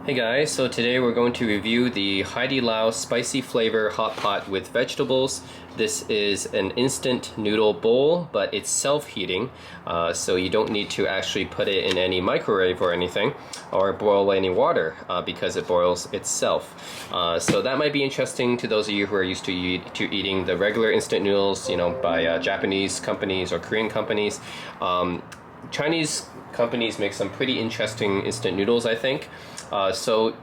Hey guys, so today we're going to review the Haidilao spicy flavor hot pot with vegetables. This is an instant noodle bowl, but it's self-heating, so you don't need to actually put it in any microwave or anything, or boil any water because it boils itself. So that might be interesting to those of you who are used to eating the regular instant noodles, by Japanese companies or Korean companies. Chinese companies make some pretty interesting instant noodles, I think. So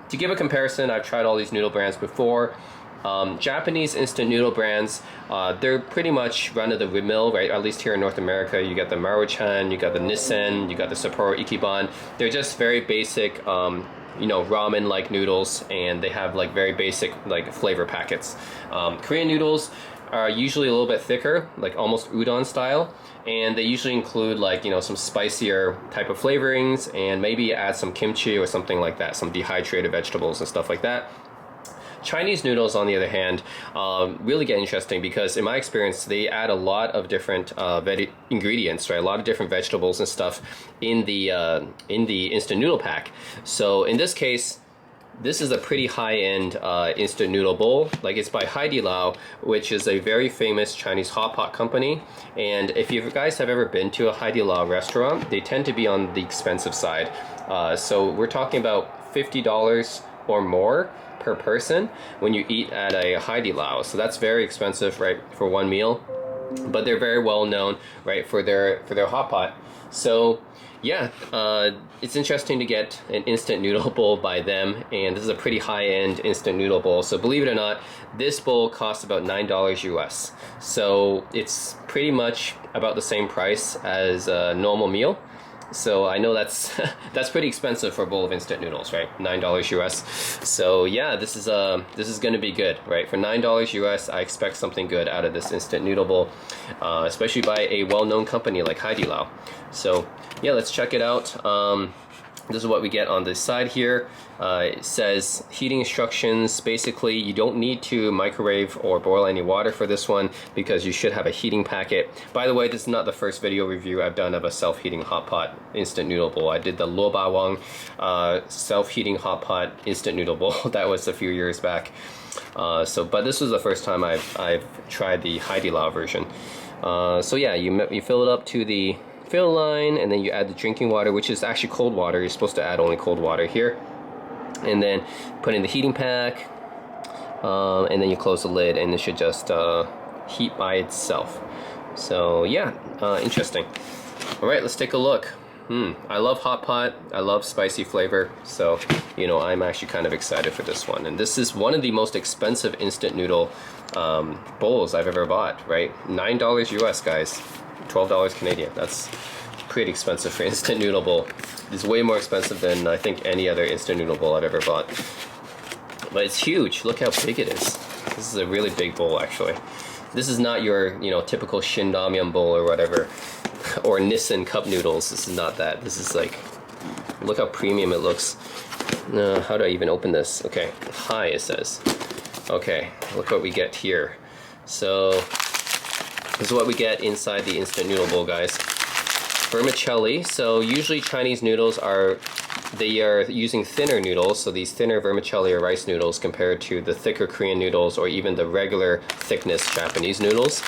to give a comparison, I've tried all these noodle brands before. Japanese instant noodle brands, they're pretty much run-of-the-mill, right? At least here in North America, you got the Maruchan, you got the Nissin, you got the Sapporo Ichiban. They're just very basic, ramen-like noodles, and they have like very basic like flavor packets. Korean noodles are usually a little bit thicker, like almost udon style, and they usually include some spicier type of flavorings and maybe add some kimchi or something like that, some dehydrated vegetables and stuff like that. Chinese noodles, on the other hand, really get interesting because in my experience they add a lot of different ingredients, right? A lot of different vegetables and stuff in the instant noodle pack. So in this case, this is a pretty high-end instant noodle bowl. Like, it's by Haidilao, which is a very famous Chinese hot pot company. And if you guys have ever been to a Haidilao restaurant, they tend to be on the expensive side. So we're talking about $50 or more per person when you eat at a Haidilao. So that's very expensive, right, for one meal. But they're very well known, right, for their hot pot. So yeah, it's interesting to get an instant noodle bowl by them, and this is a pretty high-end instant noodle bowl. So believe it or not, this bowl costs about $9 US. So it's pretty much about the same price as a normal meal. So I know that's that's pretty expensive for a bowl of instant noodles, right? $9 US. So yeah, this is going to be good, right? For $9 US, I expect something good out of this instant noodle bowl, especially by a well-known company like Haidilao. So yeah, let's check it out. This is what we get on this side here. It says heating instructions. Basically, you don't need to microwave or boil any water for this one because you should have a heating packet. By the way, this is not the first video review I've done of a self-heating hot pot instant noodle bowl. I did the Lo Bawang self-heating hot pot instant noodle bowl. That was a few years back. But this was the first time I've tried the Haidilao version. So yeah, you fill it up to the fill line, and then you add the drinking water, which is actually cold water. You're supposed to add only cold water here, and then put in the heating pack, and then you close the lid, and it should just heat by itself. So yeah, interesting. All right, let's take a look. I love hot pot. I love spicy flavor. So I'm actually kind of excited for this one. And this is one of the most expensive instant noodle bowls I've ever bought. Right, $9 US, guys. $12 Canadian. That's pretty expensive for instant noodle bowl. It's way more expensive than I think any other instant noodle bowl I've ever bought. But it's huge. Look how big it is. This is a really big bowl, actually. This is not your typical Shin Ramyun bowl or whatever, or Nissin cup noodles. This is not that. This is like, look how premium it looks. How do I even open this? Okay, hi it says. Okay, look what we get here. So this is what we get inside the instant noodle bowl, guys. Vermicelli. So usually Chinese noodles are using thinner noodles, so these thinner vermicelli or rice noodles compared to the thicker Korean noodles or even the regular thickness Japanese noodles.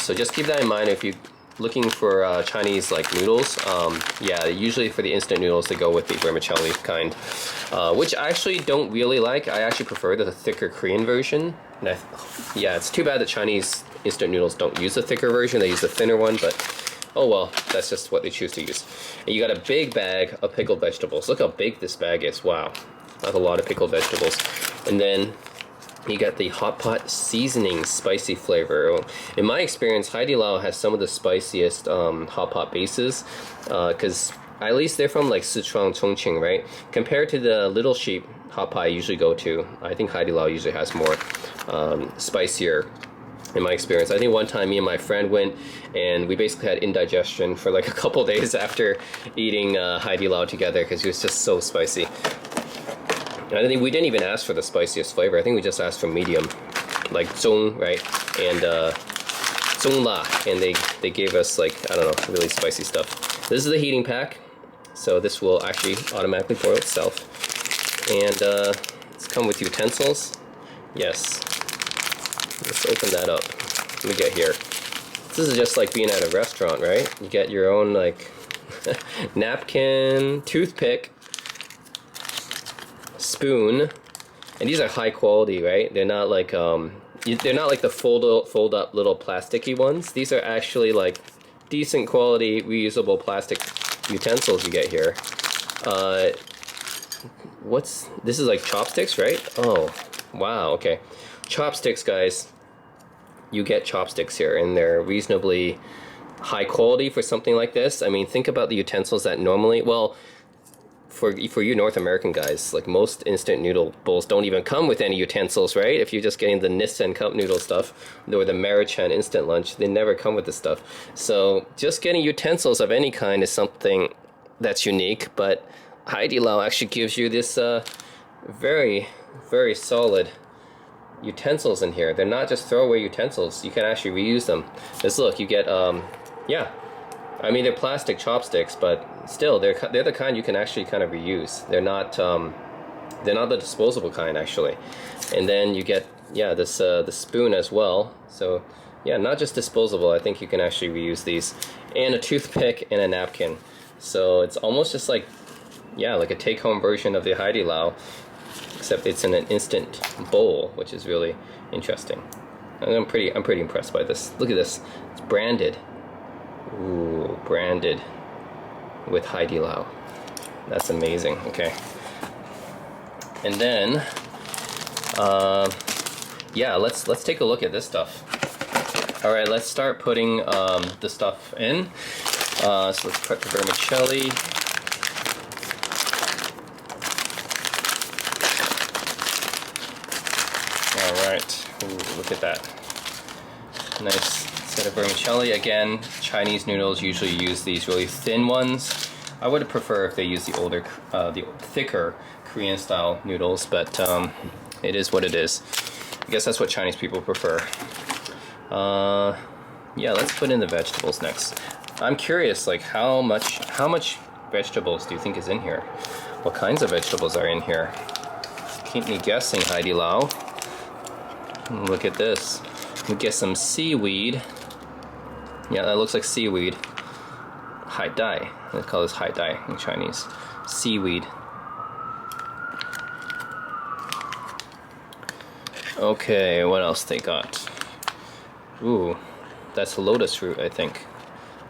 So just keep that in mind if you're looking for Chinese like noodles. Yeah, usually for the instant noodles they go with the vermicelli kind, which I actually don't really like. I actually prefer the thicker Korean version. And yeah, it's too bad that Chinese instant noodles don't use the thicker version. They use the thinner one, but oh well, that's just what they choose to use. And you got a big bag of pickled vegetables. Look how big this bag is. Wow, that's a lot of pickled vegetables. And then you got the hot pot seasoning spicy flavor. In my experience, Haidilao has some of the spiciest hot pot bases, because at least they're from like Sichuan, Chongqing, right? Compared to the Little Sheep hot pot I usually go to, I think Haidilao usually has more spicier. In my experience, I think one time me and my friend went and we basically had indigestion for like a couple days after eating Haidilao together because it was just so spicy. I think we didn't even ask for the spiciest flavor. I think we just asked for medium, like zong, right? And zong la, and they gave us like, I don't know, really spicy stuff. This is the heating pack, so this will actually automatically boil itself. And it's come with utensils. Yes. Let's open that up. Let me get here. This is just like being at a restaurant, right? You get your own like napkin, toothpick, spoon, and these are high quality, right? They're not like they're not like the fold up little plasticky ones. These are actually like decent quality reusable plastic utensils you get here. This is like chopsticks, right? Oh, wow, okay. Chopsticks, guys. You get chopsticks here, and they're reasonably high quality for something like this. I mean, think about the utensils that normally, well, for you North American guys, like most instant noodle bowls don't even come with any utensils, right? If you're just getting the Nissan cup noodle stuff or the Marichan instant lunch, they never come with this stuff. So just getting utensils of any kind is something that's unique, but Haidilao actually gives you this very, very solid utensils in here. They're not just throwaway utensils. You can actually reuse them. Just look, you get yeah, I mean they're plastic chopsticks, but still they're the kind you can actually kind of reuse. They're not the disposable kind actually. And then you get, yeah, this the spoon as well. So yeah, not just disposable. I think you can actually reuse these, and a toothpick and a napkin. So it's almost just like, yeah, like a take-home version of the Haidilao, except it's in an instant bowl, which is really interesting. And I'm pretty impressed by this. Look at this. It's branded. Ooh, branded with Haidilao. That's amazing. Okay. And then yeah, let's take a look at this stuff. All right, let's start putting the stuff in. So let's prep the vermicelli. Alright, look at that. Nice set of vermicelli. Again, Chinese noodles usually use these really thin ones. I would prefer if they use the thicker Korean style noodles, but it is what it is. I guess that's what Chinese people prefer. Yeah, let's put in the vegetables next. I'm curious, like how much vegetables do you think is in here? What kinds of vegetables are in here? Keep me guessing, Haidilao. Look at this. We get some seaweed. Yeah, that looks like seaweed. Haidai. They call this haidai in Chinese. Seaweed. Okay, what else they got? Ooh, that's lotus root, I think.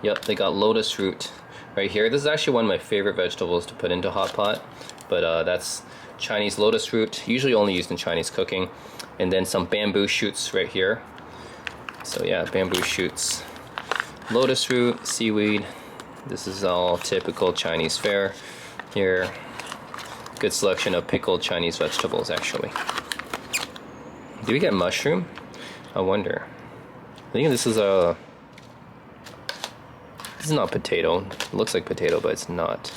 Yep, they got lotus root right here. This is actually one of my favorite vegetables to put into hot pot, but that's Chinese lotus root, usually only used in Chinese cooking. And then some bamboo shoots right here. So yeah, bamboo shoots. Lotus root, seaweed. This is all typical Chinese fare here. Good selection of pickled Chinese vegetables, actually. Do we get mushroom? I wonder. I think this is not potato. It looks like potato, but it's not.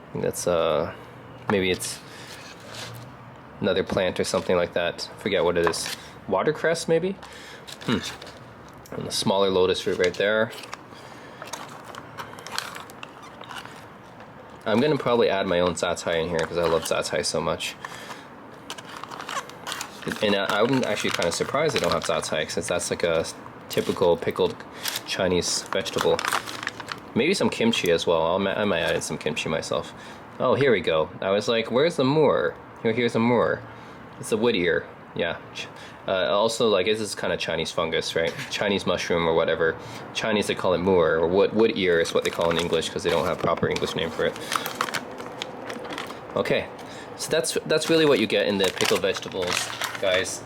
I think that's maybe it's another plant or something like that. I forget what it is. Watercress, maybe? And the smaller lotus root right there. I'm gonna probably add my own zatai in here because I love zatai so much. And I'm actually kind of surprised they don't have zatai, since that's like a typical pickled Chinese vegetable. Maybe some kimchi as well. I might add in some kimchi myself. Oh, here we go. I was like, where's the moor? Here's a moor. It's a wood ear. Yeah. Also, like, this is kind of Chinese fungus, right? Chinese mushroom or whatever. Chinese, they call it moor, or wood ear is what they call it in English, because they don't have a proper English name for it. Okay, so that's really what you get in the pickled vegetables, guys.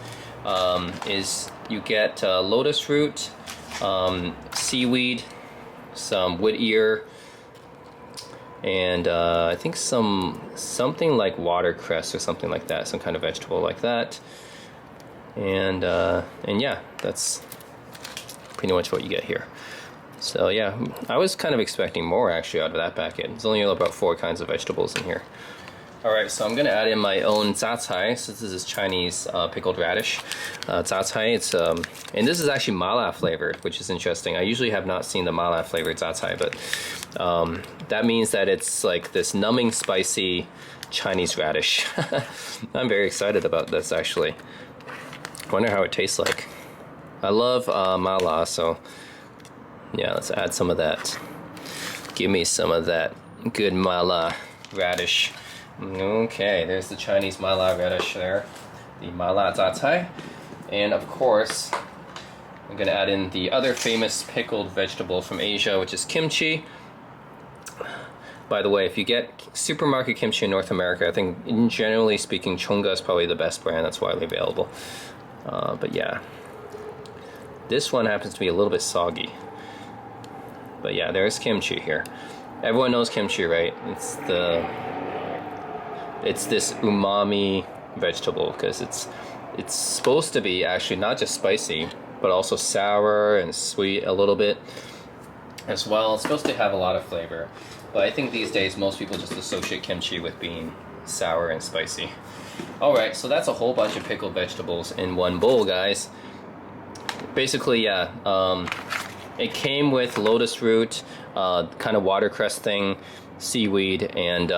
Is you get lotus root, seaweed, some wood ear, and I think something like watercress or something like that, some kind of vegetable like that. And yeah, that's pretty much what you get here. So yeah, I was kind of expecting more actually out of that packet. There's only about 4 kinds of vegetables in here. Alright, so I'm going to add in my own zatai. So this is Chinese pickled radish zatai. It's and this is actually mala flavored, which is interesting. I usually have not seen the mala flavored zatai, but That means that it's like this numbing spicy Chinese radish. I'm very excited about this actually. Wonder how it tastes like. I love mala, so yeah, let's add some of that. Give me some of that good mala radish. Okay, there's the Chinese mala radish there. The mala za'cai. And of course, I'm gonna add in the other famous pickled vegetable from Asia, which is kimchi. By the way, if you get supermarket kimchi in North America, I think generally speaking, Chonga is probably the best brand that's widely available. But yeah, this one happens to be a little bit soggy. But yeah, there's kimchi here. Everyone knows kimchi, right? It's this umami vegetable because it's supposed to be actually not just spicy, but also sour and sweet a little bit as well. It's supposed to have a lot of flavor. But I think these days most people just associate kimchi with being sour and spicy. Alright, so that's a whole bunch of pickled vegetables in one bowl, guys. Basically, yeah, it came with lotus root, kind of watercress thing, seaweed, and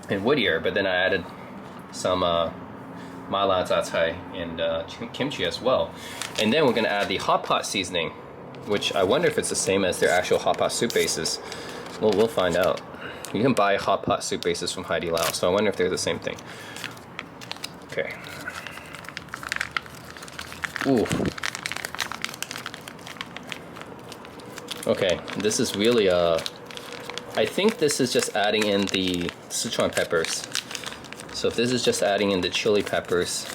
wood-ear, but then I added some mala za'cai and kimchi as well. And then we're going to add the hot pot seasoning, which I wonder if it's the same as their actual hot pot soup bases. Well, we'll find out. You can buy hot pot soup bases from Haidilao, so I wonder if they're the same thing. Okay. Ooh. Okay, this is really I think this is just adding in the Sichuan peppers. So if this is just adding in the chili peppers,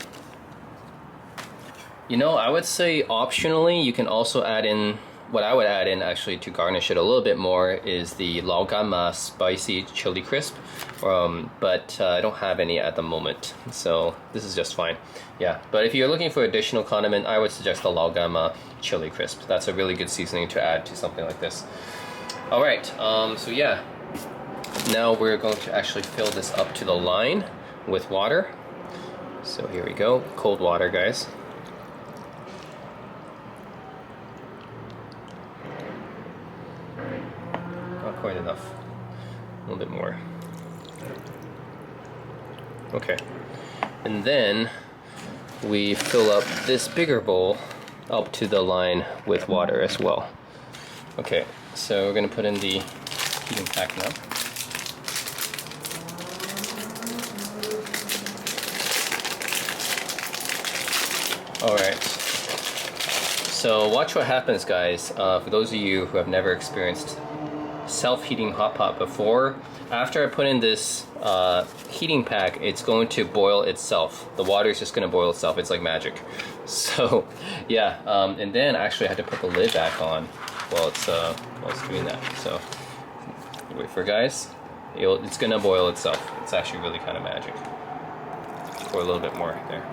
you know, I would say optionally you can also add in, what I would add in actually to garnish it a little bit more is the lao gan ma spicy chili crisp, but I don't have any at the moment, so this is just fine. Yeah, but if you're looking for additional condiment, I would suggest the lao gan ma chili crisp. That's a really good seasoning to add to something like this. Alright, so yeah, now we're going to actually fill this up to the line with water. So here we go, cold water, guys. Not quite enough, a little bit more. Okay, and then we fill up this bigger bowl up to the line with water as well. Okay, so we're going to put in the heating pack now. Alright, so watch what happens, guys. For those of you who have never experienced self-heating hot pot before, after I put in this heating pack, it's going to boil itself. The water is just going to boil itself. It's like magic. So yeah, and then actually I had to put the lid back on while it's doing that. So wait for it, guys. It's going to boil itself. It's actually really kind of magic. Pour a little bit more there.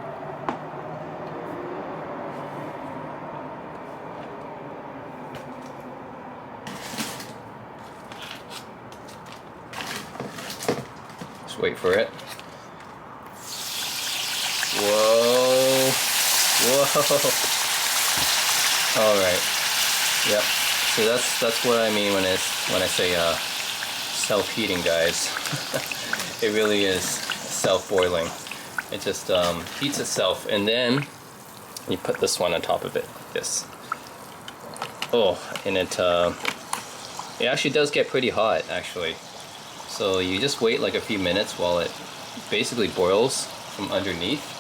Wait for it. Whoa. Whoa. Alright. Yep. So that's what I mean when I say self-heating, guys. It really is self-boiling. It just heats itself, and then you put this one on top of it, like this. Oh, and it actually does get pretty hot, actually. So you just wait like a few minutes while it basically boils from underneath.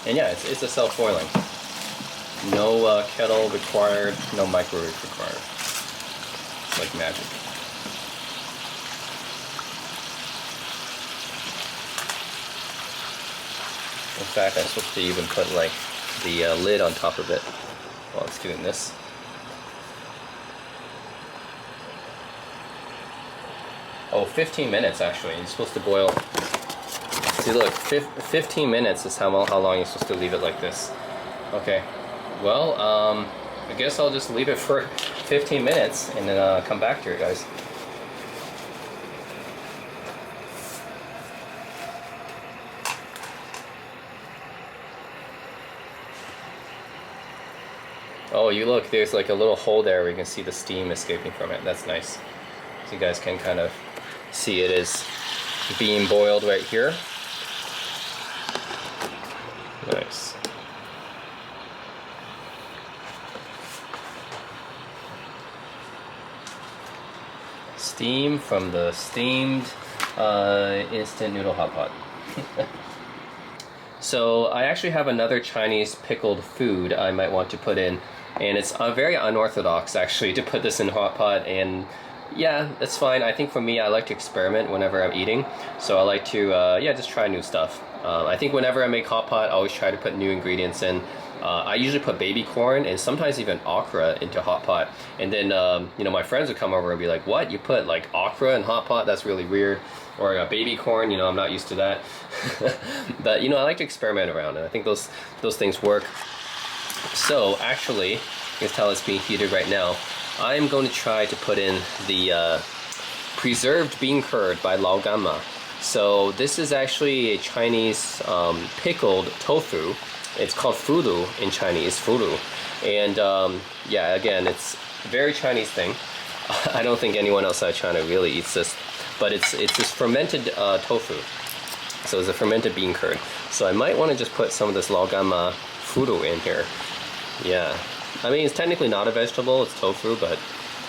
And yeah, it's a self-boiling. No kettle required, no microwave required. It's like magic. In fact, I'm supposed to even put like the lid on top of it while it's doing this. Oh, 15 minutes actually. You're supposed to boil. See, look, 15 minutes is how long you're supposed to leave it like this. Okay. Well, I guess I'll just leave it for 15 minutes and then come back to you guys. Oh, you look, there's like a little hole there where you can see the steam escaping from it. That's nice. So you guys can kind of see it is being boiled right here. Nice. Steam from the steamed instant noodle hot pot. So I actually have another Chinese pickled food I might want to put in, and it's very unorthodox actually to put this in hot pot, and yeah, that's fine. I think for me, I like to experiment whenever I'm eating, so I like to yeah, just try new stuff. I think whenever I make hot pot, I always try to put new ingredients in. I usually put baby corn and sometimes even okra into hot pot, and then you know, my friends would come over and be like, "What? You put like okra in hot pot? That's really weird." Or baby corn, you know, I'm not used to that. But you know, I like to experiment around, and I think those things work. So actually, you can tell it's being heated right now. I'm going to try to put in the preserved bean curd by Lao Gamma. So this is actually a Chinese pickled tofu. It's called furu in Chinese, furu. And yeah, again, it's a very Chinese thing. I don't think anyone outside China really eats this, but it's this fermented tofu. So it's a fermented bean curd. So I might want to just put some of this Lao Gamma furu in here. Yeah, I mean, it's technically not a vegetable, it's tofu, but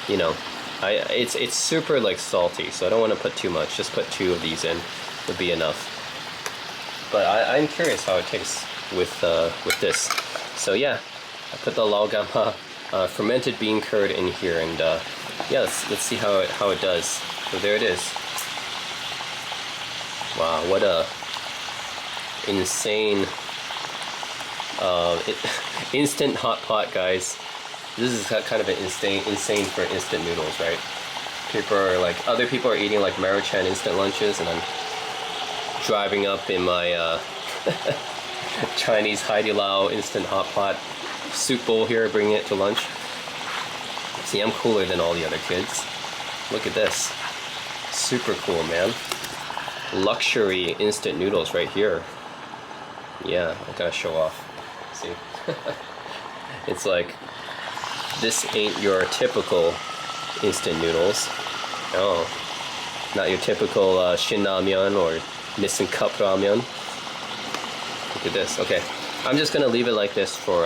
you know, it's super like salty, so I don't want to put too much. Just put 2 of these in would be enough. But I'm curious how it tastes with this. So yeah, I put the Lao Gamma fermented bean curd in here, and yeah, let's see how it does. So there it is. Wow, what a insane instant hot pot, guys. This is kind of an insane for instant noodles, right? People are like, other people are eating like Maruchan instant lunches, and I'm driving up in my Chinese Haidilao instant hot pot soup bowl here, bringing it to lunch. See, I'm cooler than all the other kids. Look at this. Super cool, man. Luxury instant noodles right here. Yeah, I gotta show off. See? It's like, this ain't your typical instant noodles. Oh, not your typical Shin Ramyeon or Nissan Cup Ramyeon. Look at this. Okay, I'm just gonna leave it like this for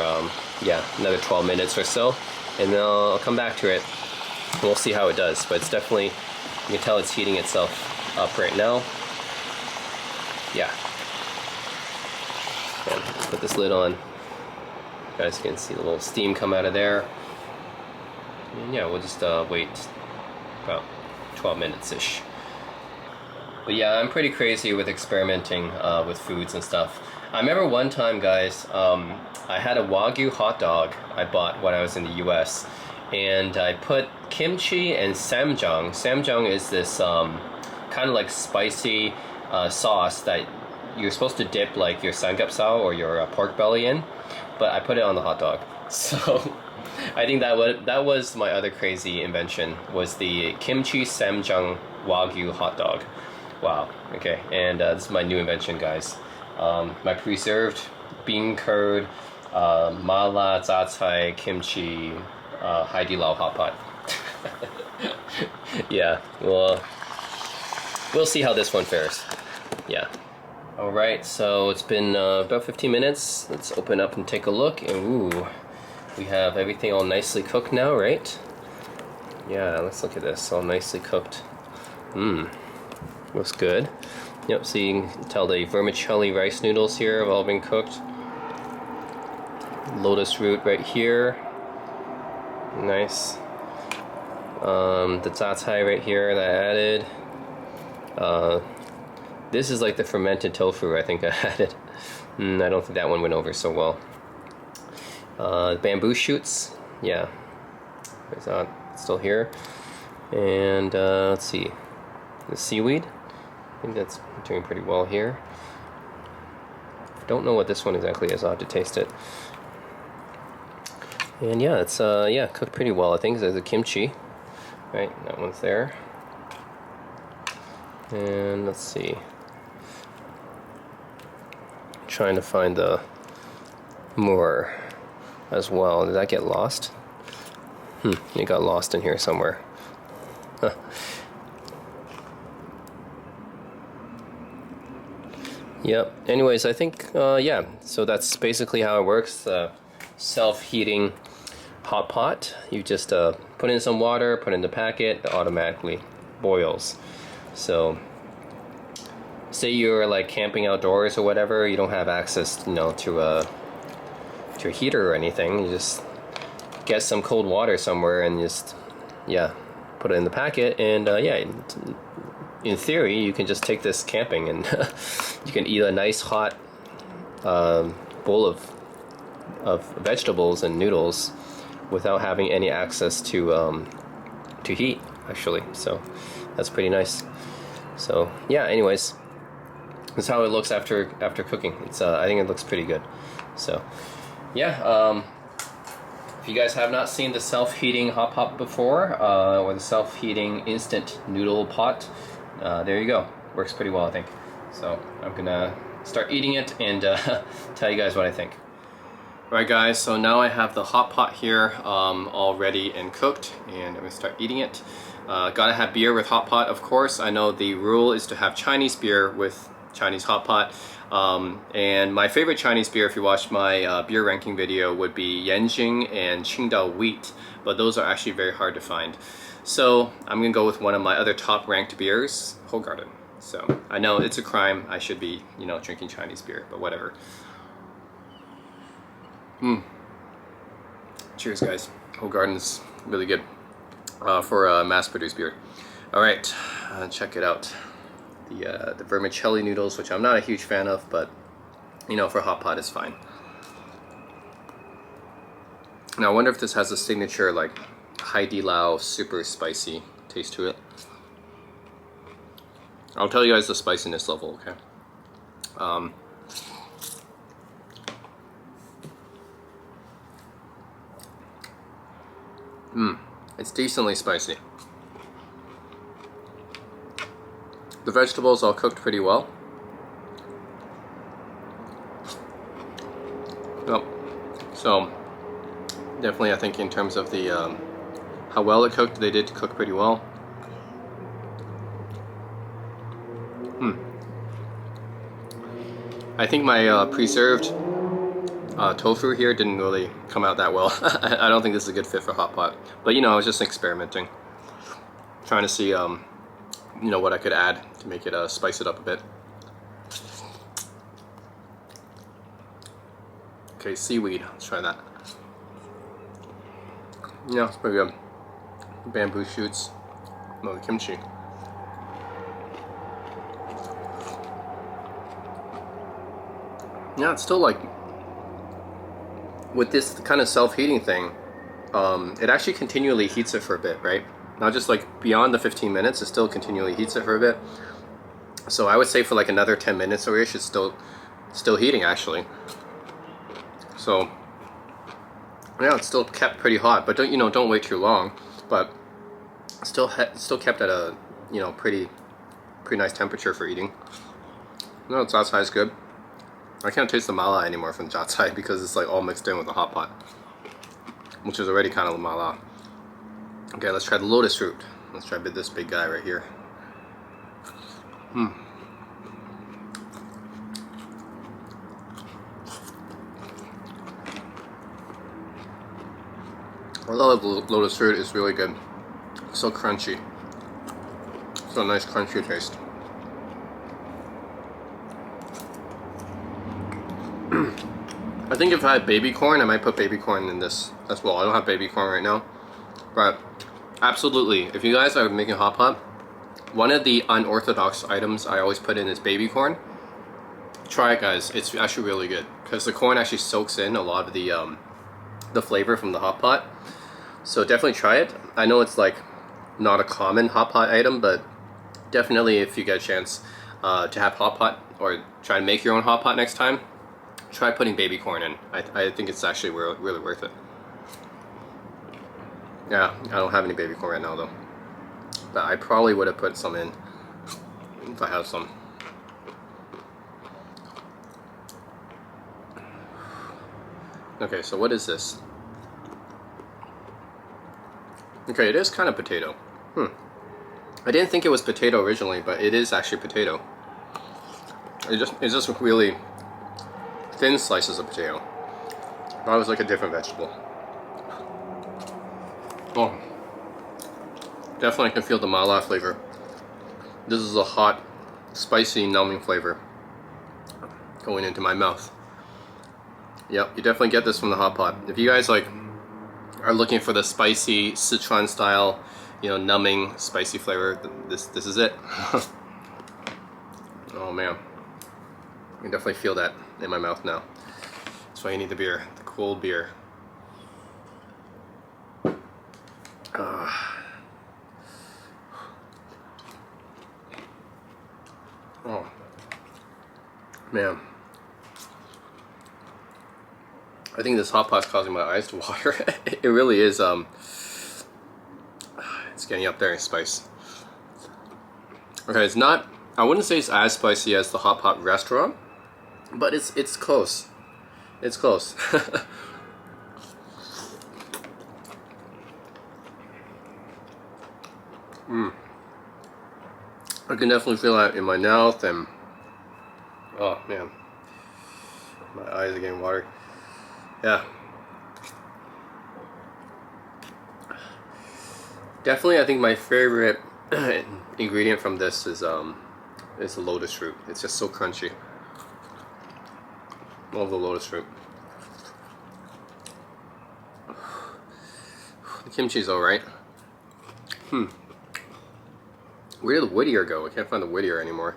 yeah, another 12 minutes or so, and then I'll come back to it and we'll see how it does. But it's definitely, you can tell it's heating itself up right now. Yeah. And put this lid on. You guys can see the little steam come out of there. And yeah, we'll just wait about 12 minutes-ish. But yeah, I'm pretty crazy with experimenting with foods and stuff. I remember one time, guys, I had a Wagyu hot dog I bought when I was in the US, and I put kimchi and samjang. Samjang is this kind of like spicy sauce that you're supposed to dip like your samgyeopsal or your pork belly in, but I put it on the hot dog. So I think that was my other crazy invention, was the kimchi samjang Wagyu hot dog. Wow. Okay, and this is my new invention, guys. My preserved bean curd, mala, zatai, kimchi, Haidilao hot pot. Yeah, well, we'll see how this one fares. Yeah. Alright, so it's been about 15 minutes. Let's open up and take a look. And ooh, we have everything all nicely cooked now, right? Yeah, let's look at this, all nicely cooked. Looks good. Yep, so you can tell the vermicelli rice noodles here have all been cooked. Lotus root right here. Nice. The zatai right here that I added. This is like the fermented tofu I think I added. I don't think that one went over so well. Bamboo shoots. Yeah. Is that still here? And let's see. The seaweed. I think that's doing pretty well here. Don't know what this one exactly is. I'll have to taste it. And yeah, it's yeah, cooked pretty well. I think there's a kimchi. Right, that one's there. And let's see. Trying to find the more as well. Did that get lost? It got lost in here somewhere. Huh. Yep. Anyways, I think, yeah, so that's basically how it works. Self-heating hot pot. You just put in some water, put in the packet, it automatically boils. So say you're like camping outdoors or whatever, you don't have access, you know, to a heater or anything. You just get some cold water somewhere and just, yeah, put it in the packet, and yeah, in theory you can just take this camping and you can eat a nice hot bowl of vegetables and noodles without having any access to heat, actually. So that's pretty nice. So yeah, anyways, that's how it looks after cooking. It's I think it looks pretty good. So yeah, if you guys have not seen the self-heating hot pot before, or the self-heating instant noodle pot, there you go. Works pretty well, I think. So I'm gonna start eating it and tell you guys what I think. Alright guys, so now I have the hot pot here all ready and cooked, and I'm gonna start eating it. Gotta have beer with hot pot, of course. I know the rule is to have Chinese beer with Chinese hot pot. And my favorite Chinese beer, if you watched my beer ranking video, would be Yanjing and Qingdao Wheat, but those are actually very hard to find. So I'm gonna go with one of my other top ranked beers, Hoegaarden. So I know it's a crime. I should be, you know, drinking Chinese beer, but whatever. Cheers, guys. Hoegaarden is really good for mass-produced beer. All right, check it out. The vermicelli noodles, which I'm not a huge fan of, but you know, for hot pot is fine. Now I wonder if this has a signature like Haidilao super spicy taste to it. I'll tell you guys the spiciness level, okay? It's decently spicy. The vegetables all cooked pretty well. Well, so definitely I think in terms of the how well it cooked, they did cook pretty well. I think my preserved tofu here didn't really come out that well. I don't think this is a good fit for hot pot. But you know, I was just experimenting, trying to see you know, what I could add to make it spice it up a bit. Okay, seaweed. Let's try that. Yeah, it's pretty good. Bamboo shoots. No, the kimchi. Yeah, it's still like, with this kind of self-heating thing, it actually continually heats it for a bit, right? Not just like beyond the 15 minutes, it still continually heats it for a bit. So I would say for like another 10 minutes or ish, it's still heating actually. So yeah, it's still kept pretty hot, but don't wait too long. But still kept at a, you know, pretty nice temperature for eating. No, its outside is good. I can't taste the mala anymore from Jatsai because it's like all mixed in with the hot pot, which is already kind of mala. Okay, let's try the lotus root. Let's try this big guy right here. I love lotus root. It's really good. So crunchy. So nice crunchy taste. I think if I had baby corn, I might put baby corn in this as well. I don't have baby corn right now, but absolutely, if you guys are making hot pot, one of the unorthodox items I always put in is baby corn. Try it, guys. It's actually really good because the corn actually soaks in a lot of the flavor from the hot pot. So definitely try it. I know it's like not a common hot pot item, but definitely if you get a chance to have hot pot or try to make your own hot pot next time, try putting baby corn in. I think it's actually really worth it. Yeah, I don't have any baby corn right now though, but I probably would have put some in if I have some. Okay, so what is this? Okay, it is kind of potato. I didn't think it was potato originally, but it is actually potato. It's just really thin slices of potato. That was like a different vegetable. Oh, definitely can feel the mala flavor. This is a hot, spicy, numbing flavor going into my mouth. Yep, you definitely get this from the hot pot. If you guys like are looking for the spicy Sichuan style, you know, numbing spicy flavor, this is it. Oh man, I can definitely feel that in my mouth now. That's why you need the beer, the cold beer. Oh man, I think this hot pot's causing my eyes to water. It really is. It's getting up there in spice. Okay, it's not. I wouldn't say it's as spicy as the hot pot restaurant, but it's close. It's close. I can definitely feel that in my mouth, and oh man, my eyes are getting watery. Yeah, definitely. I think my favorite ingredient from this is the lotus root. It's just so crunchy. Love the lotus root. The kimchi's alright. Where did the Whittier go? I can't find the Whittier anymore.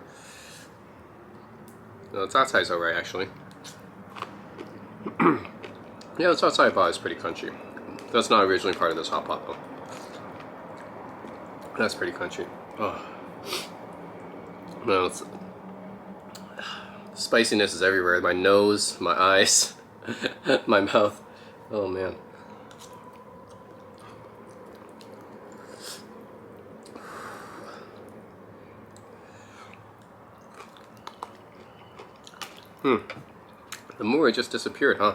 No, the Tatsai's alright actually. Yeah, the Tatsai pot is pretty crunchy. That's not originally part of this hot pot though. That's pretty crunchy. Oh. No, spiciness is everywhere. My nose, my eyes, my mouth. Oh man. The moor just disappeared, huh?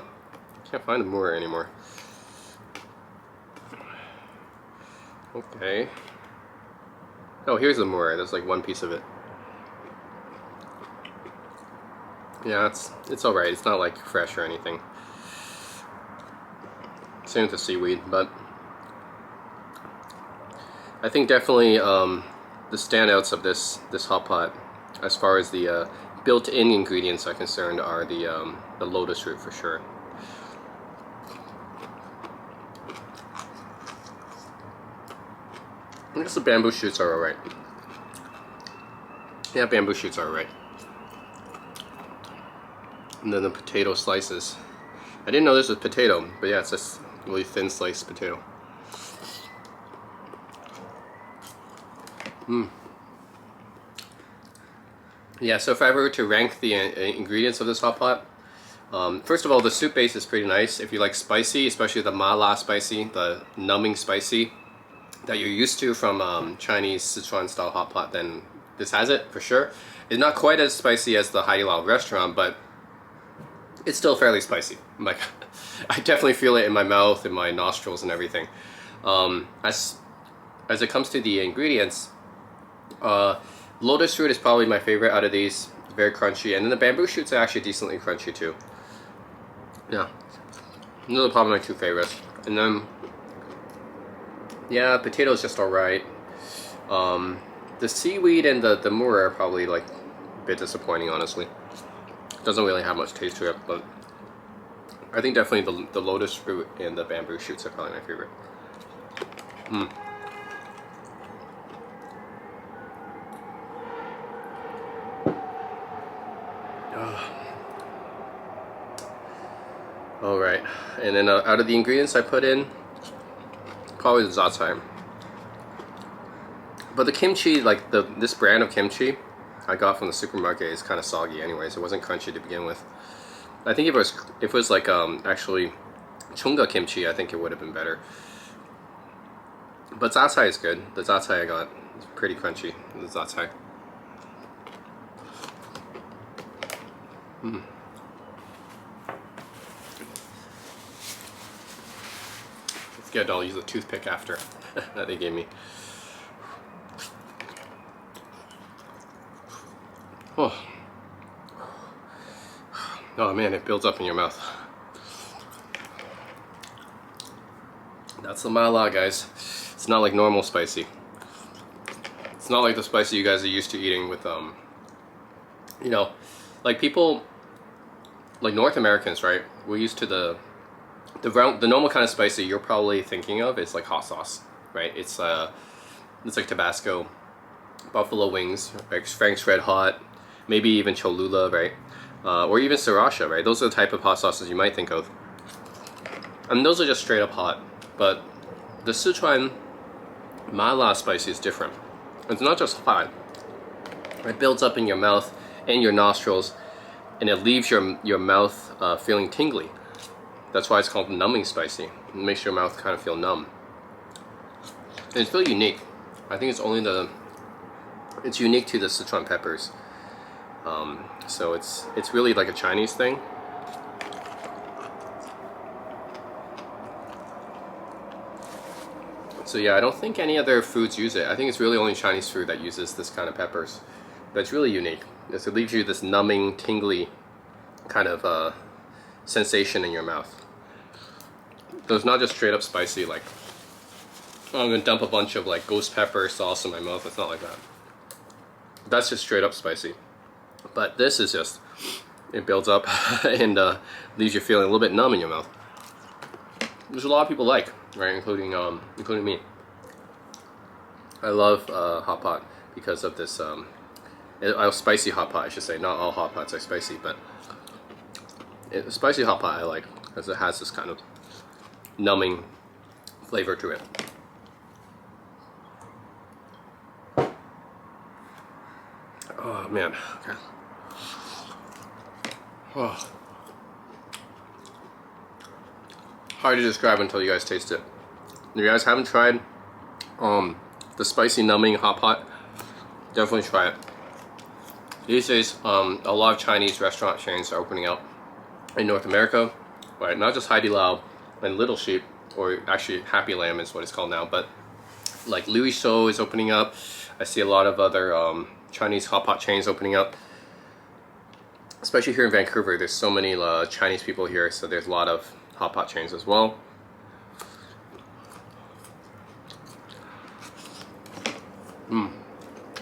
Can't find the moor anymore. Okay. Oh, here's the moor. There's like one piece of it. Yeah, it's alright. It's not like fresh or anything. Same with the seaweed, but I think definitely the standouts of this hot pot, as far as the built-in ingredients are concerned, are the lotus root for sure. I guess the bamboo shoots are alright. Yeah, bamboo shoots are alright. And then the potato slices. I didn't know this was potato, but yeah, it's just really thin sliced potato. Yeah, so if I were to rank the ingredients of this hot pot, first of all, the soup base is pretty nice. If you like spicy, especially the mala spicy, the numbing spicy that you're used to from Chinese Sichuan style hot pot, then this has it for sure. It's not quite as spicy as the Haidilao restaurant, but it's still fairly spicy. Like, I definitely feel it in my mouth, in my nostrils, and everything. As it comes to the ingredients, lotus root is probably my favorite out of these. Very crunchy, and then the bamboo shoots are actually decently crunchy too. Yeah, those are probably my two favorites. And then, yeah, potato is just alright. The seaweed and the moor are probably like a bit disappointing, honestly. Doesn't really have much taste to it, but I think definitely the lotus root and the bamboo shoots are probably my favorite. Alright, and then out of the ingredients I put in, probably the zatai. But the kimchi, like this brand of kimchi I got from the supermarket, is kind of soggy anyways. It wasn't crunchy to begin with. I think if it was like actually chunga kimchi, I think it would have been better. But zatai is good. The zatai I got is pretty crunchy. The zatai. kid, I'll use a toothpick after that they gave me. Oh. Oh man, it builds up in your mouth. That's the mala, guys. It's not like normal spicy. It's not like the spicy you guys are used to eating with, you know, like people, like North Americans, right? We're used to the normal kind of spicy you're probably thinking of is like hot sauce, right? It's like Tabasco, buffalo wings, like Frank's Red Hot, maybe even Cholula, right? Or even Sriracha, right? Those are the type of hot sauces you might think of. And those are just straight up hot. But the Sichuan mala spicy is different. It's not just hot. It builds up in your mouth and your nostrils, and it leaves your mouth feeling tingly. That's why it's called numbing spicy. It makes your mouth kind of feel numb. And it's really unique. I think it's unique to the Sichuan peppers. So it's really like a Chinese thing. So yeah, I don't think any other foods use it. I think it's really only Chinese food that uses this kind of peppers. But it's really unique. It leaves you this numbing, tingly kind of sensation in your mouth. So it's not just straight up spicy, like, oh, I'm gonna dump a bunch of like ghost pepper sauce in my mouth. It's not like that. That's just straight up spicy. But this is just, it builds up and leaves you feeling a little bit numb in your mouth. Which a lot of people like, right? Including me. I love hot pot because of this. Spicy hot pot, I should say. Not all hot pots are spicy, but spicy hot pot I like because it has this kind of numbing flavor to it. Oh man, okay. Oh. Hard to describe until you guys taste it. If you guys haven't tried the spicy numbing hot pot, definitely try it. These days, a lot of Chinese restaurant chains are opening up in North America, right? Not just Haidilao and Little Sheep, or actually Happy Lamb is what it's called now, but like Louis Shou is opening up. I see a lot of other Chinese hot pot chains opening up. Especially here in Vancouver, there's so many Chinese people here, so there's a lot of hot pot chains as well.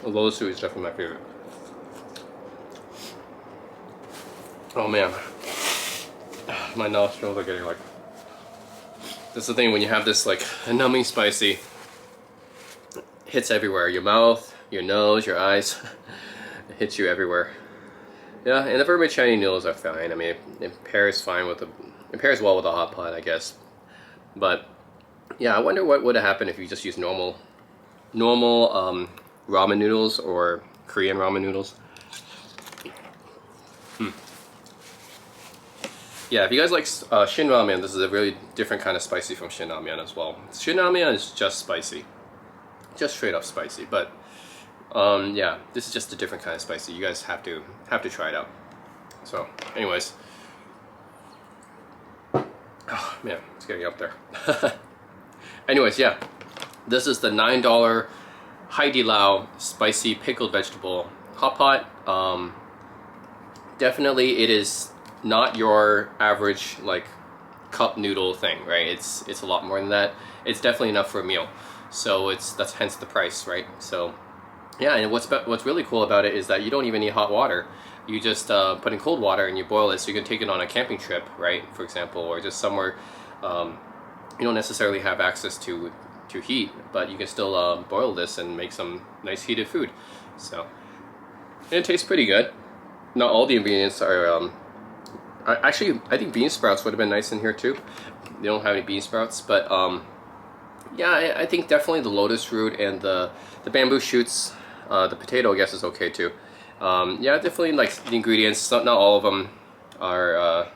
Lotus Suit is definitely my favorite. Oh man, my nostrils are getting like. That's the thing when you have this like numbing spicy. It hits everywhere. Your mouth, your nose, your eyes. It hits you everywhere. Yeah, and the vermicelli Chinese noodles are fine. I mean, it pairs fine with it pairs well with a hot pot, I guess. But yeah, I wonder what would have happened if you just used normal ramen noodles or Korean ramen noodles. Yeah, if you guys like Shin Ramen, this is a really different kind of spicy from Shin Ramen as well. Shin Ramen is just spicy, just straight up spicy. But yeah, this is just a different kind of spicy. You guys have to try it out. So, anyways, oh man, it's getting up there. Anyways, yeah, this is the $9 Haidilao spicy pickled vegetable hot pot. Definitely, it is not your average like cup noodle thing, right? It's a lot more than that. It's definitely enough for a meal. So that's hence the price, right? So yeah, and what's really cool about it is that you don't even need hot water. You just put in cold water and you boil it, so you can take it on a camping trip, right? For example, or just somewhere you don't necessarily have access to heat, but you can still boil this and make some nice heated food. So, and it tastes pretty good. Not all the ingredients are. Actually, I think bean sprouts would have been nice in here too. They don't have any bean sprouts, but yeah, I think definitely the lotus root and the bamboo shoots, the potato I guess is okay too. Yeah, definitely like the ingredients. Not all of them are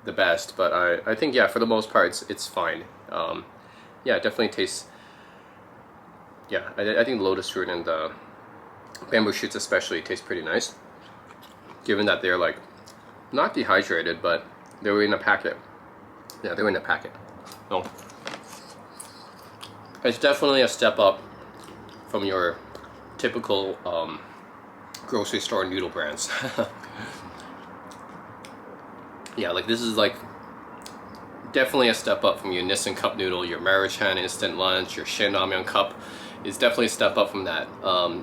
the best, but I think yeah, for the most part it's fine. Yeah, it definitely tastes. Yeah, I think the lotus root and the bamboo shoots especially taste pretty nice, given that they're like not dehydrated, but they were in a packet. Yeah, they were in a packet. So It's definitely a step up from your typical grocery store noodle brands. Yeah, like this is like definitely a step up from your Nissan Cup Noodle, your Maruchan Instant Lunch, your Shin Ramyun Cup. It's definitely a step up from that.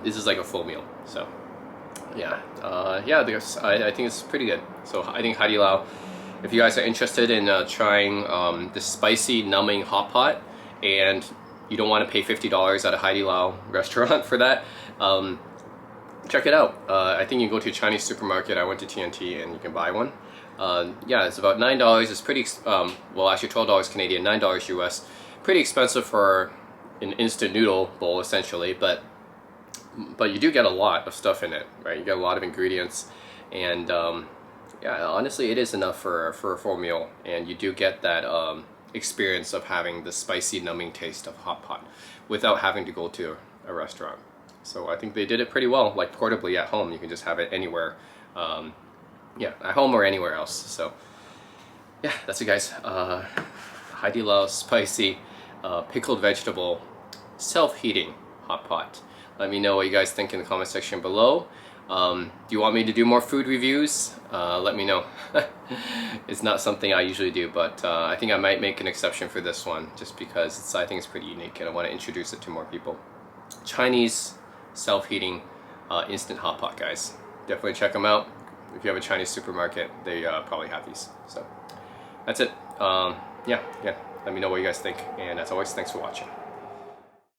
This is like a full meal. So yeah, yeah, I think it's pretty good. So I think Haidilao, if you guys are interested in trying the spicy numbing hot pot, and you don't want to pay $50 at a Haidilao restaurant for that, check it out. I think you can go to a Chinese supermarket. I went to TNT and you can buy one. Yeah, it's about $9. It's pretty, well actually $12 Canadian, $9 US. Pretty expensive for an instant noodle bowl essentially, but you do get a lot of stuff in it, right? You get a lot of ingredients, and yeah, honestly it is enough for a full meal, and you do get that experience of having the spicy numbing taste of hot pot without having to go to a restaurant. So I think they did it pretty well, like portably at home. You can just have it anywhere, yeah, at home or anywhere else. So yeah, that's it guys. Haidilao spicy pickled vegetable self-heating hot pot. Let me know what you guys think in the comment section below. Do you want me to do more food reviews? Let me know. It's not something I usually do, but I think I might make an exception for this one just because I think it's pretty unique and I want to introduce it to more people. Chinese self-heating instant hot pot, guys. Definitely check them out. If you have a Chinese supermarket, they probably have these. So that's it. Yeah, let me know what you guys think, and as always, thanks for watching.